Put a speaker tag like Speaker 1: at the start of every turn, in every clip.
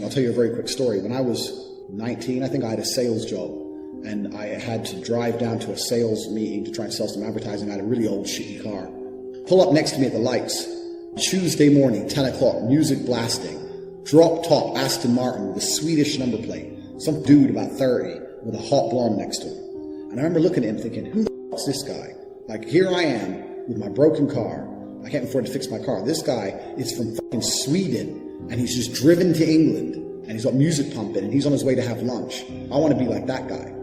Speaker 1: I'll tell you a very quick story. When I was 19, I think I had a sales job, and I had to drive down to a sales meeting to try and sell some advertising. I had a really old, shitty car. Pull up next to me at the lights. Tuesday morning, 10 o'clock, music blasting. Drop top Aston Martin with a Swedish number plate. Some dude about 30 with a hot blonde next to him. And I remember looking at him thinking, who the fuck's this guy? Like, here I am with my broken car. I can't afford to fix my car. This guy is from fucking Sweden, and he's just driven to England, and he's got music pumping, and he's on his way to have lunch. I want to be like that guy.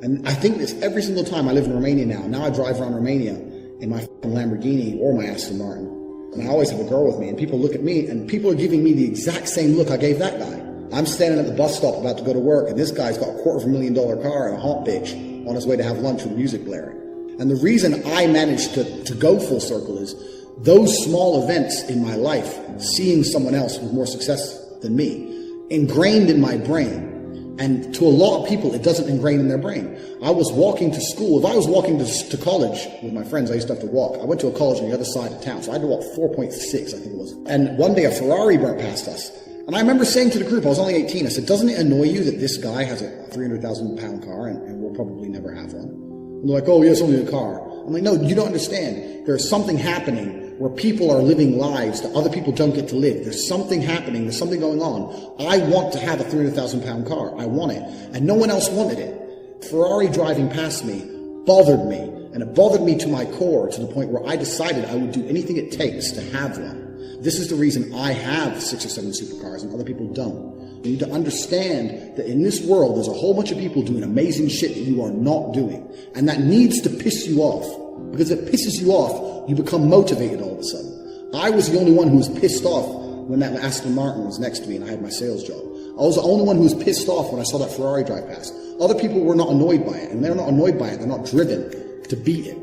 Speaker 1: And I think this every single time. I live in Romania now. Now I drive around Romania in my fucking Lamborghini or my Aston Martin. And I always have a girl with me, and people look at me, and people are giving me the exact same look I gave that guy. I'm standing at the bus stop about to go to work, and this guy's got a $250,000 car and a hot bitch on his way to have lunch with music blaring. And the reason I managed to go full circle is those small events in my life, seeing someone else with more success than me, ingrained in my brain. And to a lot of people, it doesn't ingrain in their brain. I was walking to school. If I was walking to college with my friends, I used to have to walk. I went to a college on the other side of town, so I had to walk 4.6, I think it was. And one day a Ferrari burnt past us. And I remember saying to the group, I was only 18, I said, doesn't it annoy you that this guy has a 300,000 pound car and we'll probably never have one? And they're like, oh, yeah, it's only a car. I'm like, no, you don't understand. There's something happening where people are living lives that other people don't get to live. There's something happening. There's something going on. I want to have a 300,000 pound car. I want it. And no one else wanted it. Ferrari driving past me bothered me. And it bothered me to my core, to the point where I decided I would do anything it takes to have one. This is the reason I have 6 or 7 supercars and other people don't. You need to understand that in this world, there's a whole bunch of people doing amazing shit that you are not doing. And that needs to piss you off. Because if it pisses you off, you become motivated all of a sudden. I was the only one who was pissed off when that Aston Martin was next to me and I had my sales job. I was the only one who was pissed off when I saw that Ferrari drive past. Other people were not annoyed by it. And they're not annoyed by it. They're not driven to beat it.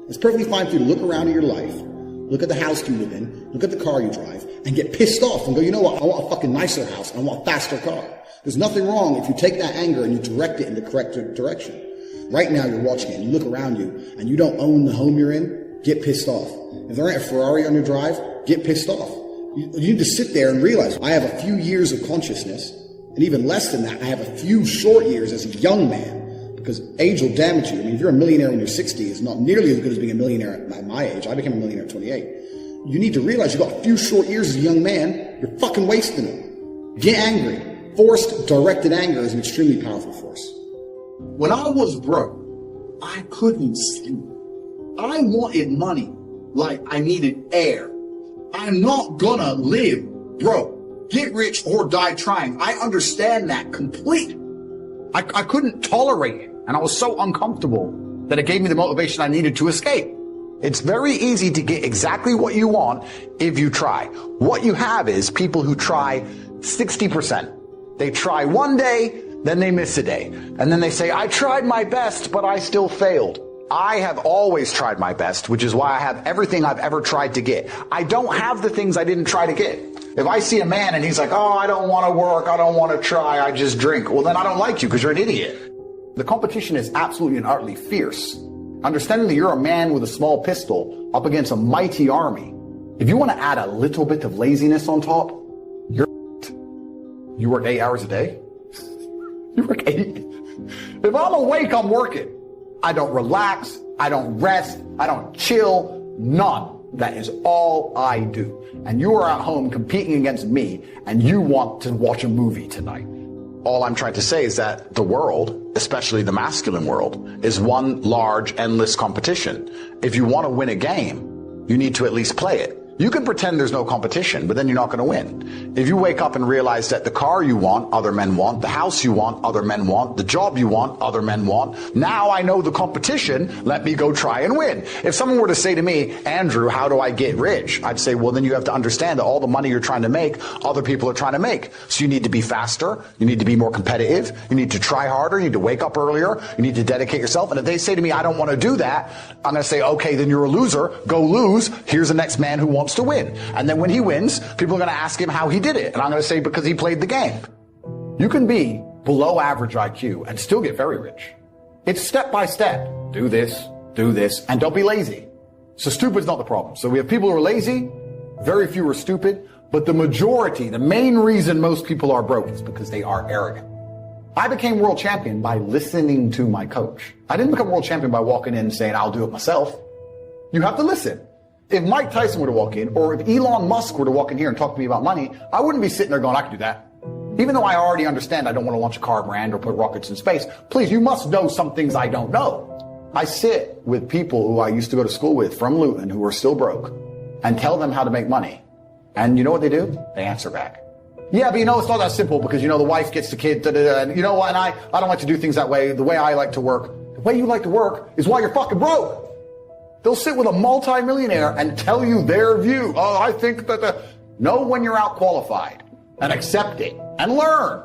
Speaker 1: It's perfectly fine for you to look around at your life, look at the house you live in, look at the car you drive, and get pissed off and go, you know what, I want a fucking nicer house, and I want a faster car. There's nothing wrong if you take that anger and you direct it in the correct direction. Right now you're watching it and you look around you and you don't own the home you're in, get pissed off. If there ain't a Ferrari on your drive, get pissed off. You need to sit there and realize, I have a few years of consciousness, and even less than that, I have a few short years as a young man, because age will damage you. I mean, if you're a millionaire when you're 60, it's not nearly as good as being a millionaire at my age. I became a millionaire at 28. You need to realize you've got a few short years as a young man, you're fucking wasting them. Get angry. Forced, directed anger is an extremely powerful force.
Speaker 2: When I was broke, I couldn't sleep. I wanted money like I needed air. I'm not gonna live broke. Get rich or die trying. I understand that completely. I couldn't tolerate it, and I was so uncomfortable that it gave me the motivation I needed to escape.
Speaker 3: It's very easy to get exactly what you want if you try. What you have is people who try 60%. They try one day, then they miss a day. And then they say, I tried my best, but I still failed. I have always tried my best, which is why I have everything I've ever tried to get. I don't have the things I didn't try to get. If I see a man and he's like, oh, I don't want to work, I don't want to try, I just drink. Well, then I don't like you because you're an idiot.
Speaker 4: The competition is absolutely and utterly fierce. Understanding that you're a man with a small pistol up against a mighty army. If you want to add a little bit of laziness on top, you're You work 8 hours a day? You work 8? If I'm awake, I'm working. I don't relax. I don't rest. I don't chill. None. That is all I do. And you are at home competing against me, and you want to watch a movie tonight.
Speaker 3: All I'm trying to say is that the world, especially the masculine world, is one large, endless competition. If you want to win a game, you need to at least play it. You can pretend there's no competition, but then you're not going to win. If you wake up and realize that the car you want, other men want, the house you want, other men want, the job you want, other men want, now I know the competition, let me go try and win. If someone were to say to me, Andrew, how do I get rich? I'd say, well, then you have to understand that all the money you're trying to make, other people are trying to make. So you need to be faster, you need to be more competitive, you need to try harder, you need to wake up earlier, you need to dedicate yourself. And if they say to me, I don't want to do that, I'm going to say, okay, then you're a loser, go lose, here's the next man who wants to win. And then when he wins, people are going to ask him how he did it. And I'm going to say, because he played the game.
Speaker 4: You can be below average IQ and still get very rich. It's step by step. Do this, and don't be lazy. So stupid's not the problem. So we have people who are lazy, very few are stupid. But the majority, the main reason most people are broke is because they are arrogant. I became world champion by listening to my coach. I didn't become world champion by walking in and saying, I'll do it myself. You have to listen. If Mike Tyson were to walk in, or if Elon Musk were to walk in here and talk to me about money, I wouldn't be sitting there going, I can do that. Even though I already understand I don't want to launch a car brand or put rockets in space, please, you must know some things I don't know. I sit with people who I used to go to school with from Luton who are still broke and tell them how to make money. And you know what they do? They answer back. Yeah, but it's not that simple because, the wife gets the kid, and you know what, and I don't like to do things that way. The way I like to work, the way you like to work is why you're fucking broke. They'll sit with a multimillionaire and tell you their view. Oh, I think that know when you're out qualified and accept it and learn.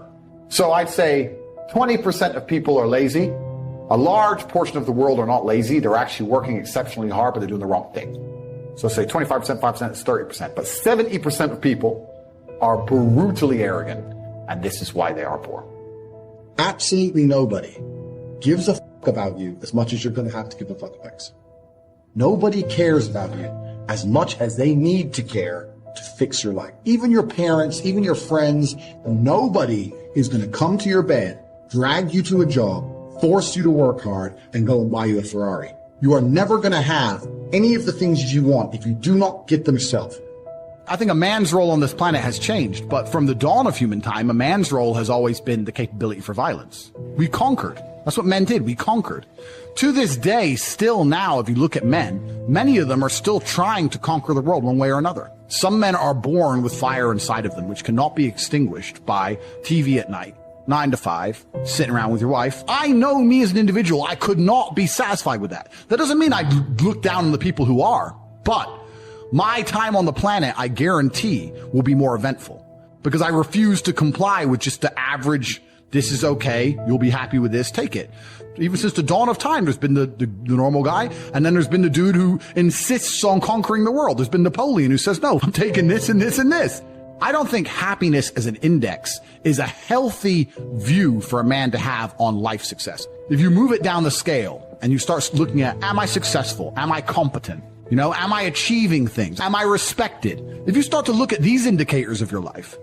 Speaker 4: So I'd say 20% of people are lazy. A large portion of the world are not lazy. They're actually working exceptionally hard, but they're doing the wrong thing. So say 25%, 5% is 30%. But 70% of people are brutally arrogant, and this is why they are poor.
Speaker 5: Absolutely nobody gives a fuck about you as much as you're going to have to give a fuck about. Nobody cares about you as much as they need to care to fix your life. Even your parents, even your friends, nobody is going to come to your bed, drag you to a job, force you to work hard, and go and buy you a Ferrari. You are never going to have any of the things you want if you do not get them yourself.
Speaker 6: I think a man's role on this planet has changed, but from the dawn of human time, a man's role has always been the capability for violence. We conquered. That's what men did. We conquered. To this day, still now, if you look at men, many of them are still trying to conquer the world one way or another. Some men are born with fire inside of them, which cannot be extinguished by TV at night, 9 to 5, sitting around with your wife. I know me as an individual, I could not be satisfied with that. That doesn't mean I look down on the people who are, but my time on the planet, I guarantee, will be more eventful because I refuse to comply with just the average, this is okay, you'll be happy with this, take it. Even since the dawn of time, there's been the normal guy, and then there's been the dude who insists on conquering the world. There's been Napoleon who says, no, I'm taking this and this and this. I don't think happiness as an index is a healthy view for a man to have on life success. If you move it down the scale and you start looking at, am I successful? Am I competent? Am I achieving things? Am I respected? If you start to look at these indicators of your life,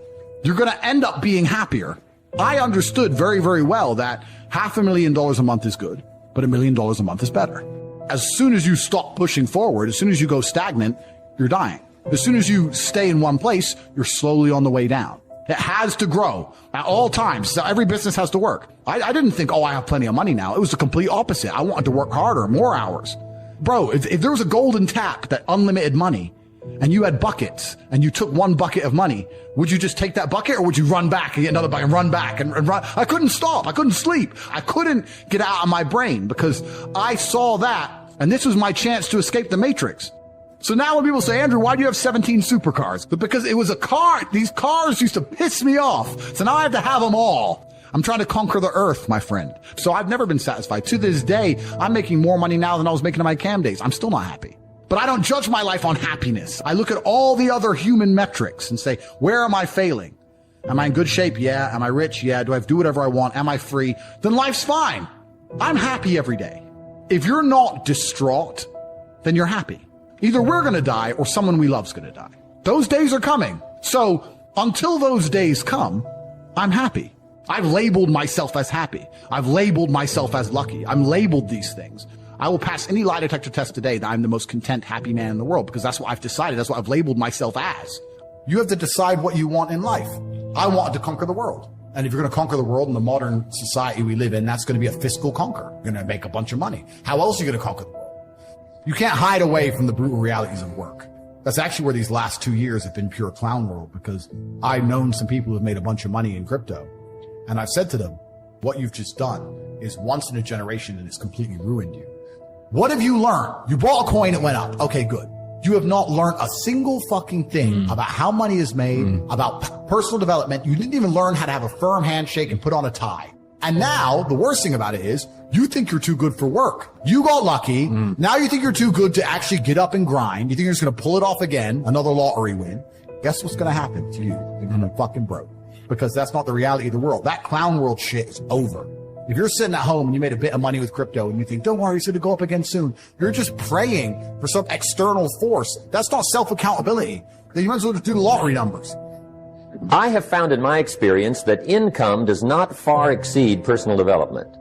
Speaker 6: you're going to end up being happier. I understood very, very well that $500,000 a month is good, but $1 million a month is better. As soon as you stop pushing forward, as soon as you go stagnant, you're dying. As soon as you stay in one place, you're slowly on the way down. It has to grow at all times. So every business has to work. I didn't think, I have plenty of money now. It was the complete opposite. I wanted to work harder, more hours. Bro, if there was a golden tap that unlimited money and you had buckets and you took one bucket of money, would you just take that bucket or would you run back and get another bucket and run back and run? I couldn't stop. I couldn't sleep. I couldn't get out of my brain because I saw that and this was my chance to escape the matrix. So now when people say, Andrew, why do you have 17 supercars? But because it was a car. These cars used to piss me off. So now I have to have them all. I'm trying to conquer the earth, my friend. So I've never been satisfied. To this day, I'm making more money now than I was making in my cam days. I'm still not happy. But I don't judge my life on happiness. I look at all the other human metrics and say, where am I failing? Am I in good shape? Yeah. Am I rich? Yeah. Do I do whatever I want? Am I free? Then life's fine. I'm happy every day. If you're not distraught, then you're happy. Either we're going to die or someone we love's going to die. Those days are coming. So until those days come, I'm happy. I've labeled myself as happy. I've labeled myself as lucky. I'm labeled these things. I will pass any lie detector test today that I'm the most content, happy man in the world because that's what I've decided. That's what I've labeled myself as. You have to decide what you want in life. I want to conquer the world. And if you're going to conquer the world in the modern society we live in, that's going to be a fiscal conquer. You're going to make a bunch of money. How else are you going to conquer the world? You can't hide away from the brutal realities of work. That's actually where these last 2 years have been pure clown world because I've known some people who have made a bunch of money in crypto. And I've said to them, what you've just done is once in a generation and it's completely ruined you. What have you learned? You bought a coin, it went up. Okay, good. You have not learned a single fucking thing about how money is made, about personal development. You didn't even learn how to have a firm handshake and put on a tie. And now the worst thing about it is you think you're too good for work. You got lucky. Now you think you're too good to actually get up and grind. You think you're just going to pull it off again, another lottery win. Guess what's going to happen to you? You're going to fucking broke. Because that's not the reality of the world. That clown world shit is over. If you're sitting at home and you made a bit of money with crypto and you think, don't worry, it's going to go up again soon. You're just praying for some external force. That's not self-accountability. Then you might as well just do the lottery numbers.
Speaker 7: I have found in my experience that income does not far exceed personal development.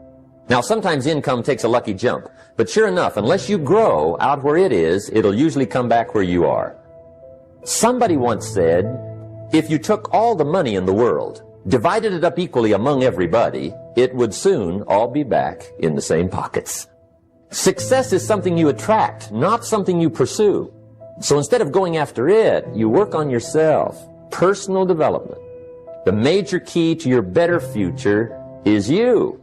Speaker 7: Now, sometimes income takes a lucky jump, but sure enough, unless you grow out where it is, it'll usually come back where you are. Somebody once said, if you took all the money in the world, divided it up equally among everybody, it would soon all be back in the same pockets. Success is something you attract, not something you pursue. So instead of going after it, you work on yourself. Personal development. The major key to your better future is you.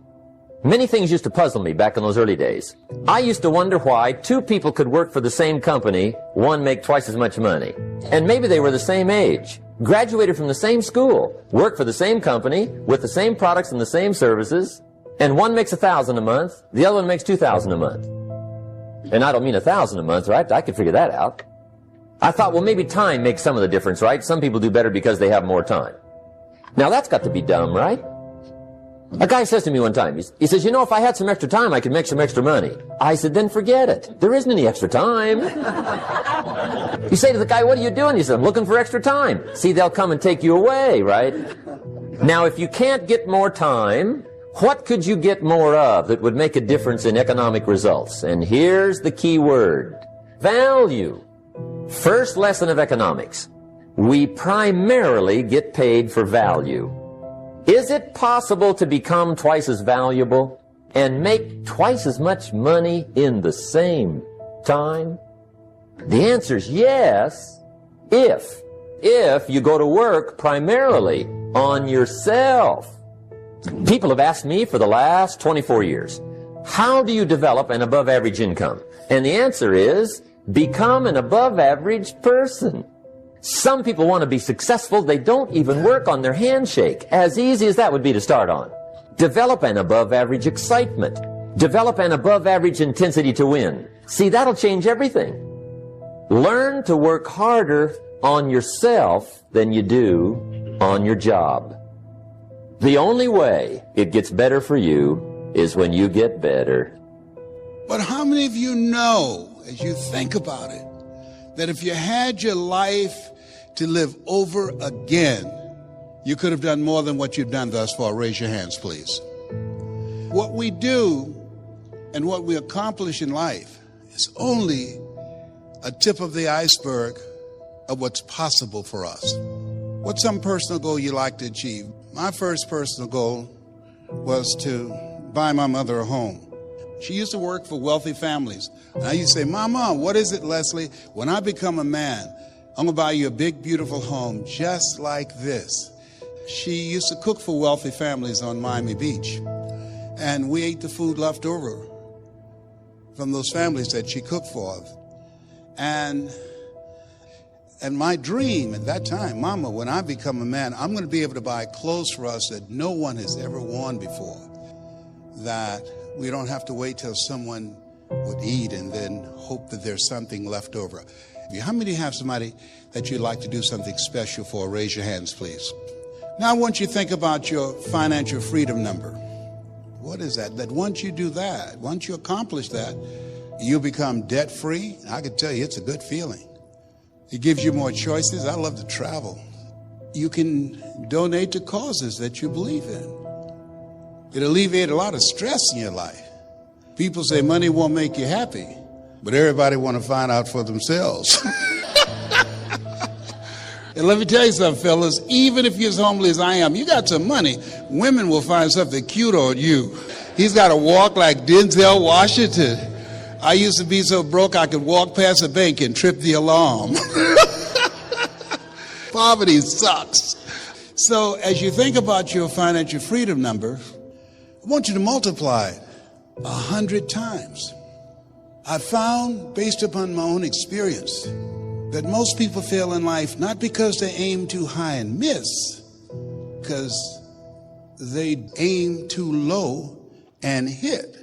Speaker 7: Many things used to puzzle me back in those early days. I used to wonder why two people could work for the same company, one make twice as much money. And maybe they were the same age, graduated from the same school, work for the same company, with the same products and the same services, and one makes $1,000 a month, the other one makes $2,000 a month. And I don't mean $1,000 a month, right? I could figure that out. I thought, well, maybe time makes some of the difference, right? Some people do better because they have more time. Now, that's got to be dumb, right? A guy says to me one time, he says, you know, if I had some extra time, I could make some extra money. I said, then forget it. There isn't any extra time. You say to the guy, what are you doing? He said, I'm looking for extra time. See, they'll come and take you away, right? Now, if you can't get more time, what could you get more of that would make a difference in economic results? And here's the key word. Value. First lesson of economics. We primarily get paid for value. Is it possible to become twice as valuable and make twice as much money in the same time? The answer is yes, if you go to work primarily on yourself. People have asked me for the last 24 years, how do you develop an above average income? And the answer is, become an above average person. Some people want to be successful, they don't even work on their handshake, as easy as that would be to start on. Develop an above average excitement. Develop an above average intensity to win. See, that'll change everything. Learn to work harder on yourself than you do on your job. The only way it gets better for you is when you get better.
Speaker 8: But how many of you know, as you think about it, that if you had your life to live over again, you could have done more than what you've done thus far? Raise your hands, please. What we do and what we accomplish in life is only a tip of the iceberg of what's possible for us. What's some personal goal you like to achieve? My first personal goal was to buy my mother a home. She used to work for wealthy families. And I used to say, Mama, what is it, Leslie? When I become a man, I'm going to buy you a big, beautiful home just like this. She used to cook for wealthy families on Miami Beach. And we ate the food left over from those families that she cooked for. And my dream at that time, Mama, when I become a man, I'm going to be able to buy clothes for us that no one has ever worn before. That we don't have to wait till someone would eat and then hope that there's something left over. How many have somebody that you'd like to do something special for? Raise your hands, please. Now I want you to think about your financial freedom number. What is that? That once you do that, once you accomplish that, you'll become debt-free. I can tell you it's a good feeling. It gives you more choices. I love to travel. You can donate to causes that you believe in. It alleviates a lot of stress in your life. People say money won't make you happy, but everybody want to find out for themselves. And let me tell you something, fellas, even if you're as homely as I am, you got some money, women will find something cute on you. He's got to walk like Denzel Washington. I used to be so broke I could walk past a bank and trip the alarm. Poverty sucks. So as you think about your financial freedom number, I want you to multiply it 100 times. I found, based upon my own experience, that most people fail in life not because they aim too high and miss, because they aim too low and hit.